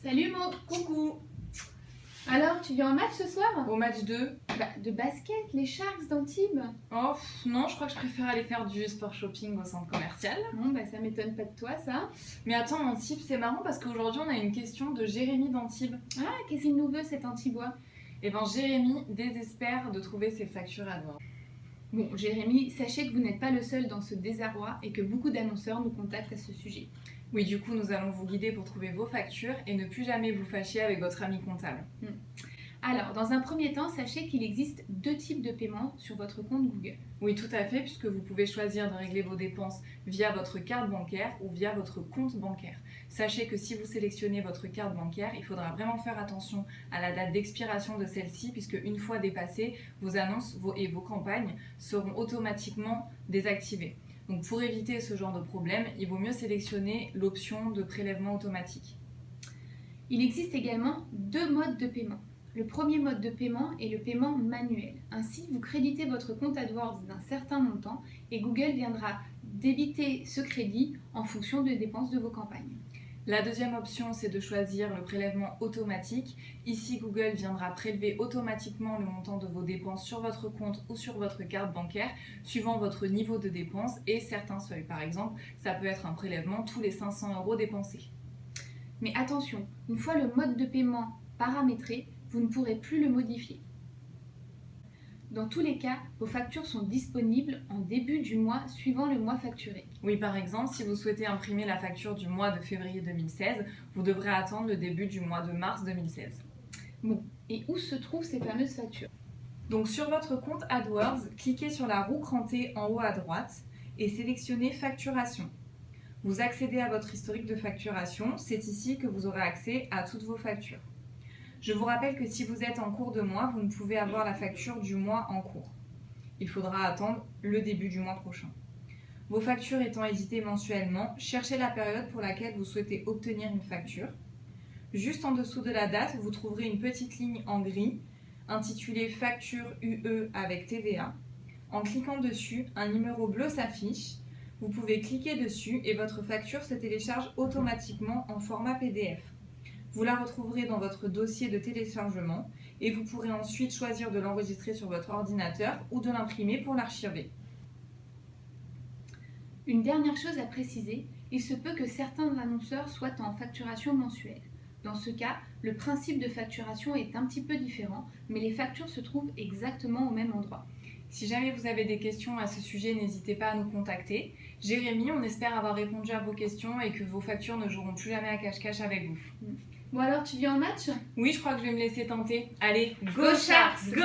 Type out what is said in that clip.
Salut Mo. Coucou. Alors, tu viens en match ce soir? Au match 2. De basket, les Sharks d'Antibes. Oh non, je crois que je préfère aller faire du sport shopping au centre commercial. Bon, ça m'étonne pas de toi, ça. Mais attends, Antibes, c'est marrant parce qu'aujourd'hui on a une question de Jérémy d'Antibes. Ah, qu'est-ce qu'il nous veut cet Antibois? Et ben Jérémy désespère de trouver ses factures AdWords. Bon, Jérémy, sachez que vous n'êtes pas le seul dans ce désarroi et que beaucoup d'annonceurs nous contactent à ce sujet. Oui, du coup, nous allons vous guider pour trouver vos factures et ne plus jamais vous fâcher avec votre ami comptable. Alors, dans un premier temps, sachez qu'il existe 2 types de paiements sur votre compte Google. Oui, tout à fait, puisque vous pouvez choisir de régler vos dépenses via votre carte bancaire ou via votre compte bancaire. Sachez que si vous sélectionnez votre carte bancaire, il faudra vraiment faire attention à la date d'expiration de celle-ci, puisque une fois dépassée, vos annonces et vos campagnes seront automatiquement désactivées. Donc pour éviter ce genre de problème, il vaut mieux sélectionner l'option de prélèvement automatique. Il existe également 2 modes de paiement. Le premier mode de paiement est le paiement manuel. Ainsi, vous créditez votre compte AdWords d'un certain montant et Google viendra débiter ce crédit en fonction des dépenses de vos campagnes. La deuxième option, c'est de choisir le prélèvement automatique. Ici, Google viendra prélever automatiquement le montant de vos dépenses sur votre compte ou sur votre carte bancaire, suivant votre niveau de dépenses et certains seuils. Par exemple, ça peut être un prélèvement tous les 500 € dépensés. Mais attention, une fois le mode de paiement paramétré, vous ne pourrez plus le modifier. Dans tous les cas, vos factures sont disponibles en début du mois suivant le mois facturé. Oui, par exemple, si vous souhaitez imprimer la facture du mois de février 2016, vous devrez attendre le début du mois de mars 2016. Bon, et où se trouvent ces fameuses factures? Donc sur votre compte AdWords, cliquez sur la roue crantée en haut à droite et sélectionnez Facturation. Vous accédez à votre historique de facturation, c'est ici que vous aurez accès à toutes vos factures. Je vous rappelle que si vous êtes en cours de mois, vous ne pouvez avoir la facture du mois en cours. Il faudra attendre le début du mois prochain. Vos factures étant éditées mensuellement, cherchez la période pour laquelle vous souhaitez obtenir une facture. Juste en dessous de la date, vous trouverez une petite ligne en gris intitulée Facture UE avec TVA. En cliquant dessus, un numéro bleu s'affiche. Vous pouvez cliquer dessus et votre facture se télécharge automatiquement en format PDF. Vous la retrouverez dans votre dossier de téléchargement et vous pourrez ensuite choisir de l'enregistrer sur votre ordinateur ou de l'imprimer pour l'archiver. Une dernière chose à préciser, il se peut que certains annonceurs soient en facturation mensuelle. Dans ce cas, le principe de facturation est un petit peu différent, mais les factures se trouvent exactement au même endroit. Si jamais vous avez des questions à ce sujet, n'hésitez pas à nous contacter. Jérémy, on espère avoir répondu à vos questions et que vos factures ne joueront plus jamais à cache-cache avec vous. Bon alors, tu viens en match? Oui, je crois que je vais me laisser tenter. Allez, Go Sharks, go!